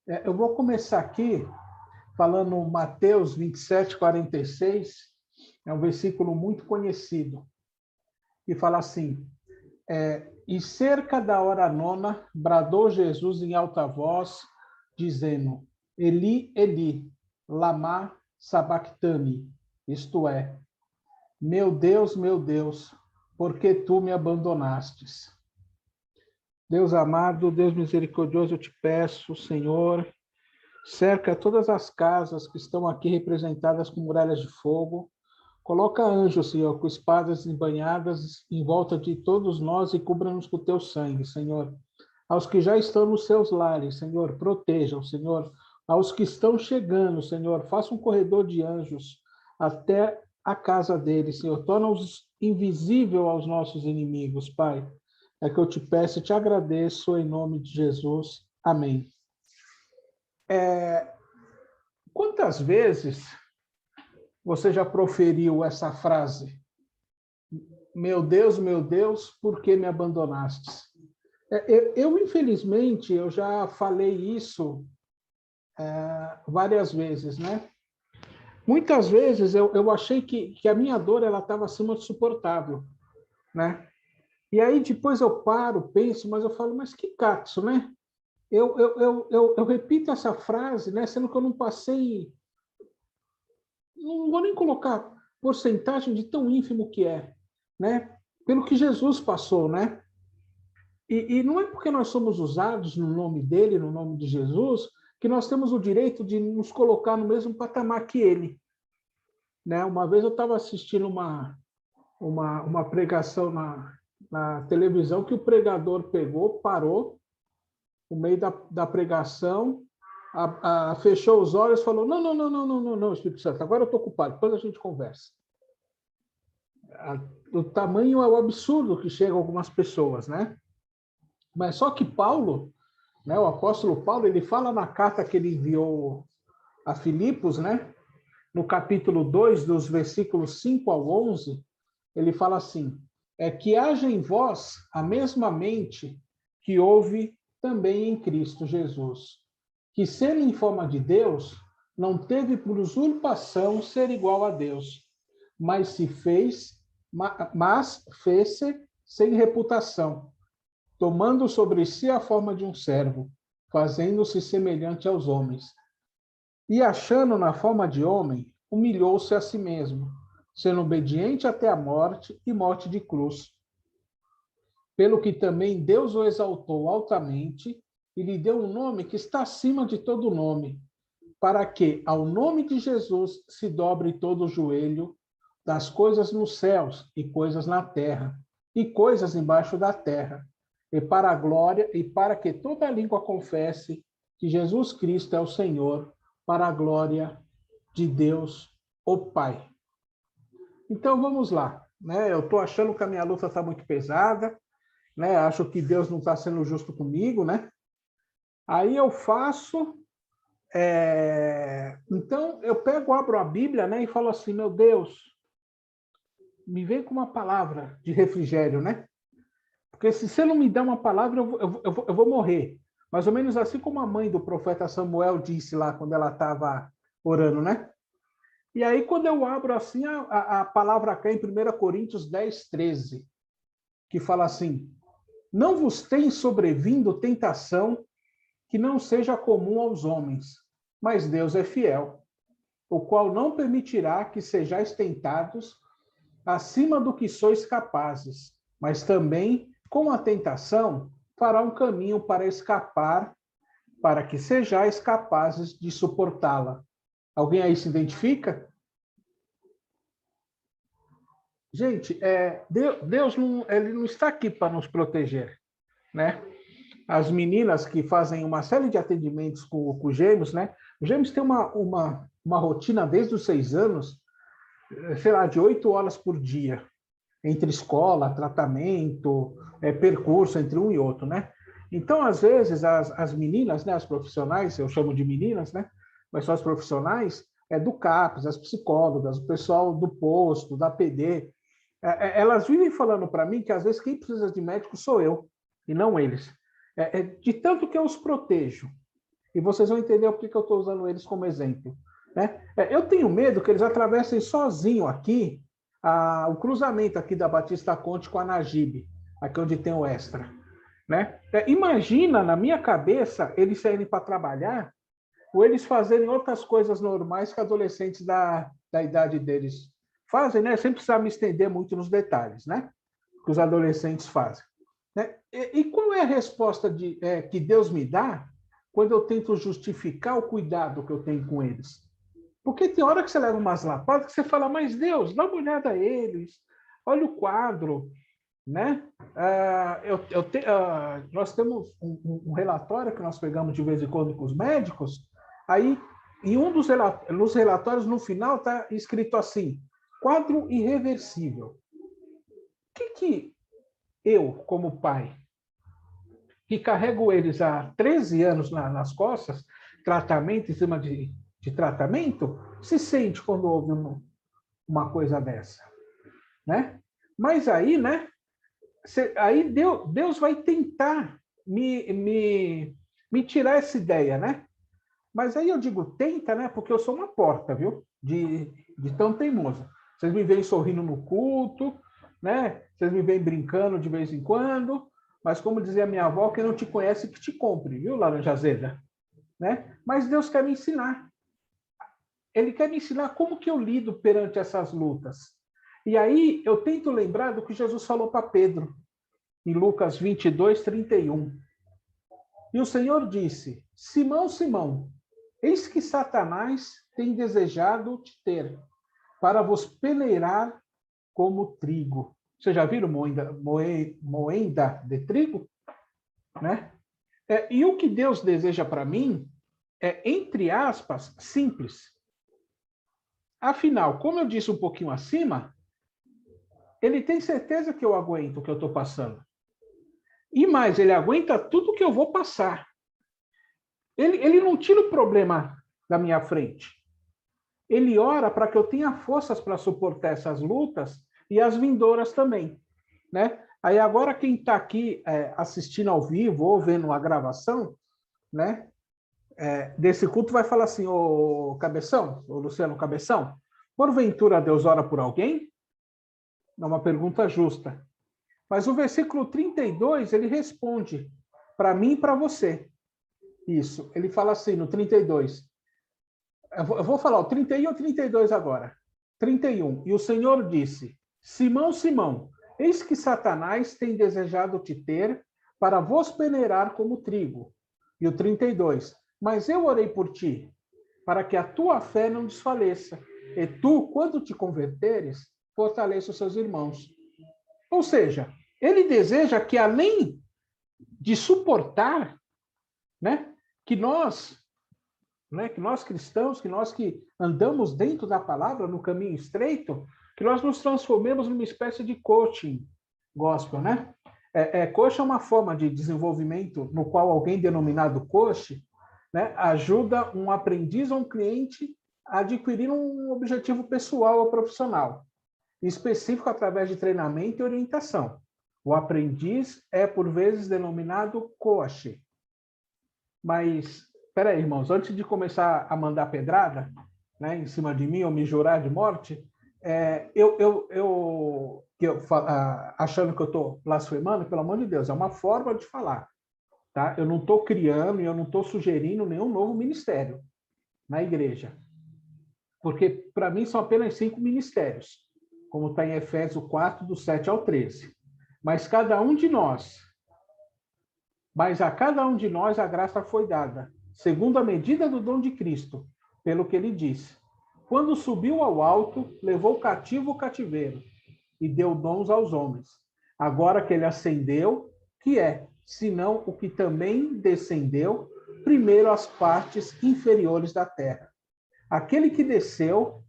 Eu vou começar aqui falando Mateus 27:46, é um versículo muito conhecido, que fala assim: e cerca da hora nona, bradou Jesus em alta voz, dizendo: Eli, Eli, lama sabactani, isto é, meu Deus, por que tu me abandonastes? Deus amado, Deus misericordioso, eu te peço, Senhor, cerca todas as casas que estão aqui representadas com muralhas de fogo. Coloca anjos, Senhor, com espadas embanhadas em volta de todos nós e cubra-nos com o teu sangue, Senhor. Aos que já estão nos seus lares, Senhor, protejam, Senhor. Aos que estão chegando, Senhor, faça um corredor de anjos até a casa deles, Senhor. Torna-os invisível aos nossos inimigos, Pai. É que eu te peço e te agradeço em nome de Jesus. Amém. Quantas vezes você já proferiu essa frase? Meu Deus, por que me abandonastes? Infelizmente, eu já falei isso várias vezes, né? Muitas vezes eu achei que a minha dor ela estava acima de suportável, né? E aí depois eu paro, penso, mas eu falo, mas que catso, né? Eu repito essa frase, né? Sendo que eu não passei, não vou nem colocar porcentagem de tão ínfimo que é, né? Pelo que Jesus passou, né? E não é porque nós somos usados no nome dele, no nome de Jesus, que nós temos o direito de nos colocar no mesmo patamar que ele, né? Uma vez eu estava assistindo uma pregação na televisão que o pregador pegou, parou no meio da pregação, fechou os olhos e falou: não, Espírito Santo, agora eu estou ocupado, depois a gente conversa. O tamanho é o absurdo que chega a algumas pessoas, né? Mas só que Paulo, né, o apóstolo Paulo, ele fala na carta que ele enviou a Filipos, né, no capítulo 2, dos versículos 5 ao 11, ele fala assim: que haja em vós a mesma mente que houve também em Cristo Jesus, que sendo em forma de Deus, não teve por usurpação ser igual a Deus, mas fez-se sem reputação, tomando sobre si a forma de um servo, fazendo-se semelhante aos homens. E achando na forma de homem, humilhou-se a si mesmo, sendo obediente até a morte e morte de cruz. Pelo que também Deus o exaltou altamente e lhe deu um nome que está acima de todo nome, para que, ao nome de Jesus, se dobre todo o joelho das coisas nos céus e coisas na terra, e coisas embaixo da terra, e para a glória, e para que toda língua confesse que Jesus Cristo é o Senhor, para a glória de Deus, o Pai. Então, vamos lá, né? Eu estou achando que a minha luta está muito pesada, né? Acho que Deus não está sendo justo comigo, né? Aí eu faço... Então, eu abro a Bíblia, né? E falo assim, meu Deus, me vem com uma palavra de refrigério, né? Porque se você não me der uma palavra, eu vou morrer. Mais ou menos assim como a mãe do profeta Samuel disse lá, quando ela estava orando, né? E aí, quando eu abro assim, a palavra cai em 1 Coríntios 10:13, que fala assim: não vos tem sobrevindo tentação que não seja comum aos homens, mas Deus é fiel, o qual não permitirá que sejais tentados acima do que sois capazes, mas também, com a tentação, fará um caminho para escapar, para que sejais capazes de suportá-la. Alguém aí se identifica? Gente, Deus ele não está aqui para nos proteger, né? As meninas que fazem uma série de atendimentos com gêmeos, né? Os gêmeos têm uma rotina desde os 6 anos, sei lá, de 8 horas por dia, entre escola, tratamento, percurso entre um e outro, né? Então, às vezes, as meninas, né, as profissionais, eu chamo de meninas, né? Mas são as profissionais, do CAPS, as psicólogas, o pessoal do posto, da PD, elas vivem falando para mim que, às vezes, quem precisa de médico sou eu, e não eles. De tanto que eu os protejo. E vocês vão entender por que eu estou usando eles como exemplo. Né? Eu tenho medo que eles atravessem sozinho aqui o cruzamento aqui da Batista Conte com a Nagibe, aqui onde tem o Extra. Né? Imagina, na minha cabeça, eles saírem para trabalhar ou eles fazerem outras coisas normais que adolescentes da idade deles fazem, né? Sem precisar me estender muito nos detalhes, né? Que os adolescentes fazem. Né? E qual é a resposta que Deus me dá quando eu tento justificar o cuidado que eu tenho com eles? Porque tem hora que você leva umas lapadas que você fala, mas Deus, dá uma olhada a eles, olha o quadro, né? Nós temos um relatório que nós pegamos de vez em quando com os médicos, aí, em um dos nos relatórios, no final, está escrito assim, quadro irreversível. O que eu, como pai, que carrego eles há 13 anos nas costas, tratamento em cima de tratamento, se sente quando houve uma coisa dessa, né? Mas aí, né? Aí Deus vai tentar me tirar essa ideia, né? Mas aí eu digo tenta, né? Porque eu sou uma porta, viu? De tão teimoso. Vocês me veem sorrindo no culto, né? Vocês me veem brincando de vez em quando, mas como dizia minha avó, quem não te conhece que te compre, viu, Laranja Azeda? Né? Mas Deus quer me ensinar. Ele quer me ensinar como que eu lido perante essas lutas. E aí eu tento lembrar do que Jesus falou para Pedro, em Lucas 22, 31. E o Senhor disse, Simão, Simão, eis que Satanás tem desejado te ter, para vos peneirar como trigo. Vocês já viram moenda de trigo? Né? E o que Deus deseja para mim é, entre aspas, simples. Afinal, como eu disse um pouquinho acima, ele tem certeza que eu aguento o que eu estou passando. E mais, ele aguenta tudo que eu vou passar. Ele não tira o problema da minha frente. Ele ora para que eu tenha forças para suportar essas lutas e as vindouras também. Né? Aí agora quem está aqui assistindo ao vivo ou vendo a gravação, né, desse culto vai falar assim, ô Cabeção, ô Luciano Cabeção, porventura Deus ora por alguém? É uma pergunta justa. Mas o versículo 32, ele responde para mim e para você. Isso, ele fala assim no 32. Eu vou falar o 31 ou 32 agora. 31. E o Senhor disse, Simão, Simão, eis que Satanás tem desejado te ter para vos peneirar como trigo. E o 32. Mas eu orei por ti, para que a tua fé não desfaleça. E tu, quando te converteres, fortaleça os seus irmãos. Ou seja, ele deseja que, além de suportar, né, que nós cristãos, que nós que andamos dentro da palavra, no caminho estreito, que nós nos transformemos numa espécie de coaching gospel, né? Coach é uma forma de desenvolvimento no qual alguém denominado coach, né, ajuda um aprendiz ou um cliente a adquirir um objetivo pessoal ou profissional, específico através de treinamento e orientação. O aprendiz é, por vezes, denominado coach. Mas, espera aí, irmãos, antes de começar a mandar pedrada, né, em cima de mim ou me jurar de morte, achando que eu estou blasfemando, pelo amor de Deus, é uma forma de falar. Tá? Eu não estou criando e eu não estou sugerindo nenhum novo ministério na igreja. Porque, para mim, são apenas 5 ministérios, como está em Efésios 4, do 7 ao 13. Mas a cada um de nós a graça foi dada, segundo a medida do dom de Cristo, pelo que ele disse. Quando subiu ao alto, levou cativo o cativeiro e deu dons aos homens. Agora que ele ascendeu, que é, senão o que também descendeu, primeiro às partes inferiores da terra. Aquele que desceu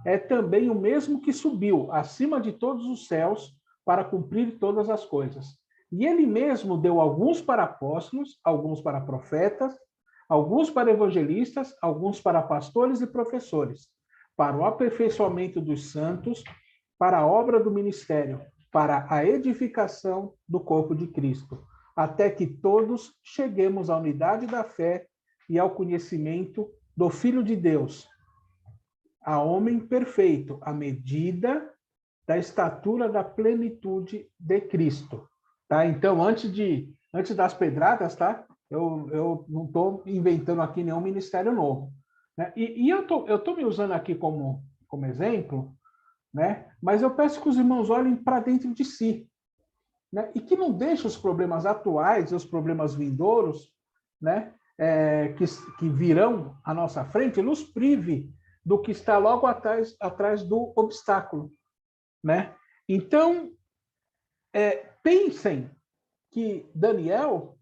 é também o mesmo que subiu acima de todos os céus para cumprir todas as coisas. E ele mesmo deu alguns para apóstolos, alguns para profetas, alguns para evangelistas, alguns para pastores e professores, para o aperfeiçoamento dos santos, para a obra do ministério, para a edificação do corpo de Cristo, até que todos cheguemos à unidade da fé e ao conhecimento do Filho de Deus, a homem perfeito, à medida da estatura da plenitude de Cristo. Tá? Então, antes das pedradas, tá? Eu não estou inventando aqui nenhum ministério novo. Né? E eu tô me usando aqui como exemplo, né? Mas eu peço que os irmãos olhem para dentro de si, né? E que não deixem os problemas atuais e os problemas vindouros, né? Que virão à nossa frente, nos prive do que está logo atrás do obstáculo, né? Então, pensem que Daniel,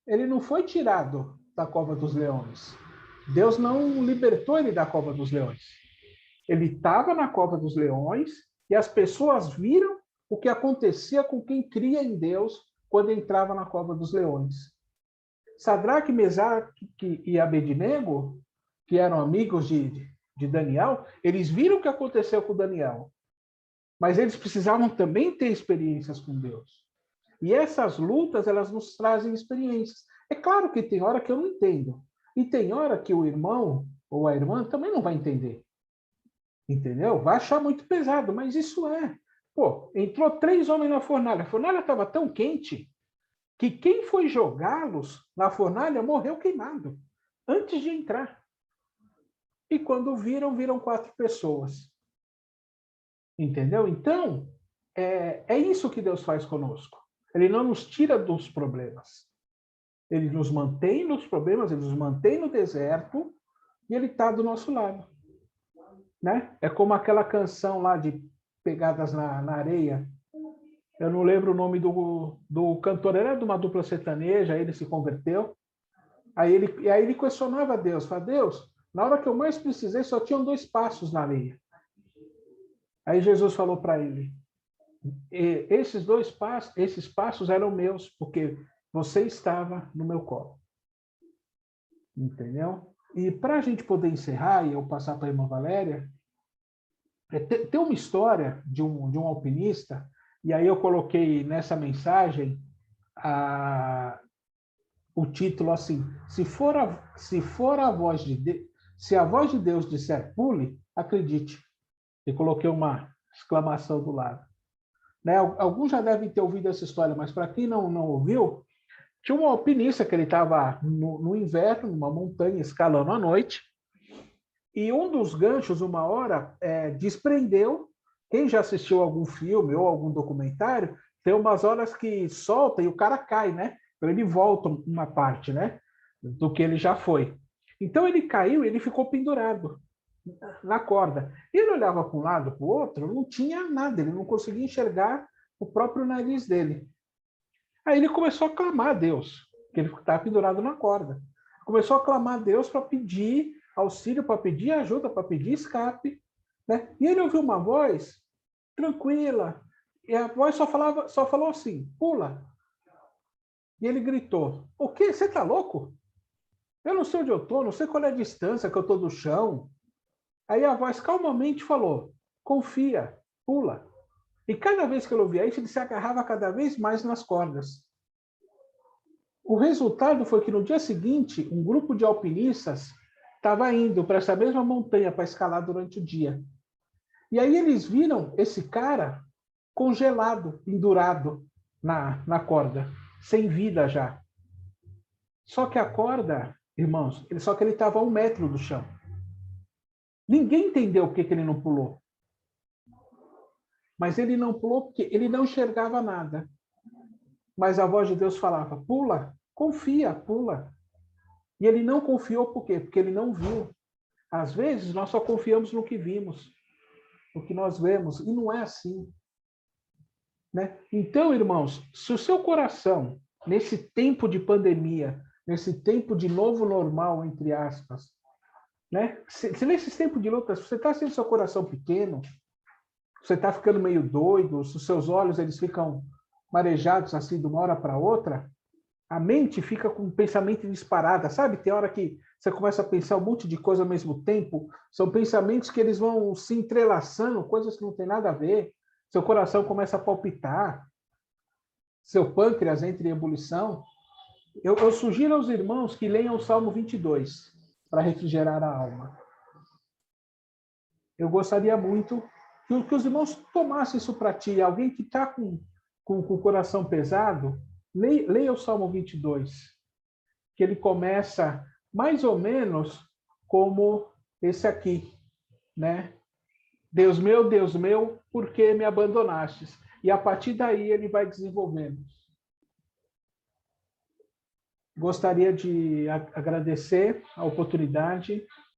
ele não foi tirado da cova dos leões. Deus não libertou ele da cova dos leões. Ele estava na cova dos leões e as pessoas viram o que acontecia com quem cria em Deus quando entrava na cova dos leões. Sadraque, Mesaque e Abednego, que eram amigos de Daniel, eles viram o que aconteceu com Daniel. Mas eles precisavam também ter experiências com Deus. E essas lutas, elas nos trazem experiências. É claro que tem hora que eu não entendo. E tem hora que o irmão ou a irmã também não vai entender. Entendeu? Vai achar muito pesado, mas isso é. Pô, entrou 3 homens na fornalha. A fornalha estava tão quente que quem foi jogá-los na fornalha morreu queimado antes de entrar. E quando viram 4 pessoas. Entendeu? Então, é isso que Deus faz conosco. Ele não nos tira dos problemas. Ele nos mantém nos problemas, ele nos mantém no deserto e ele está do nosso lado. Né? É como aquela canção lá de Pegadas na Areia. Eu não lembro o nome do cantor, ele era de uma dupla sertaneja, aí ele se converteu. Aí ele questionava Deus, falava, Deus, na hora que eu mais precisei, só tinham 2 passos na areia. Aí Jesus falou para ele, esses passos eram meus, porque você estava no meu colo. Entendeu? E para a gente poder encerrar, e eu passar para a irmã Valéria, tem uma história de um alpinista, e aí eu coloquei nessa mensagem o título assim, se a voz de Deus disser pule, acredite. E coloquei uma exclamação do lado. Né? Alguns já devem ter ouvido essa história, mas para quem não ouviu, tinha um alpinista que ele estava no inverno, numa montanha, escalando à noite, e um dos ganchos, uma hora, desprendeu. Quem já assistiu algum filme ou algum documentário, tem umas horas que solta e o cara cai, né? Então ele volta uma parte, né? Do que ele já foi. Então ele caiu e ele ficou pendurado na corda. Ele olhava para um lado, para o outro, não tinha nada, ele não conseguia enxergar o próprio nariz dele. Aí ele começou a clamar a Deus, que ele estava pendurado na corda. Começou a clamar a Deus para pedir auxílio, para pedir ajuda, para pedir escape. Né? E ele ouviu uma voz tranquila, e a voz só falou assim, pula. E ele gritou, o quê? Você está louco? Eu não sei onde eu estou, não sei qual é a distância que eu estou do chão. Aí a voz calmamente falou, confia, pula. E cada vez que ele ouvia isso, ele se agarrava cada vez mais nas cordas. O resultado foi que no dia seguinte, um grupo de alpinistas estava indo para essa mesma montanha para escalar durante o dia. E aí eles viram esse cara congelado, pendurado na corda, sem vida já. Só que a corda, irmãos, só que ele estava a 1 metro do chão. Ninguém entendeu por que ele não pulou. Mas ele não pulou porque ele não enxergava nada. Mas a voz de Deus falava, pula, confia, pula. E ele não confiou por quê? Porque ele não viu. Às vezes, nós só confiamos no que vimos, no que nós vemos, e não é assim. Né? Então, irmãos, se o seu coração, nesse tempo de pandemia, nesse tempo de novo normal, entre aspas, né? Se nesse tempo de luta, se você está sendo seu coração pequeno, você está ficando meio doido, se os seus olhos eles ficam marejados assim de uma hora para outra, a mente fica com um pensamento disparado, sabe? Tem hora que você começa a pensar um monte de coisa ao mesmo tempo, são pensamentos que eles vão se entrelaçando, coisas que não tem nada a ver, seu coração começa a palpitar, seu pâncreas entra em ebulição, Eu sugiro aos irmãos que leiam o Salmo 22 para refrigerar a alma. Eu gostaria muito que os irmãos tomassem isso para ti. Alguém que está com o coração pesado, leia o Salmo 22, que ele começa mais ou menos como esse aqui, né? Deus meu, por que me abandonastes? E a partir daí ele vai desenvolvendo. Gostaria de agradecer a oportunidade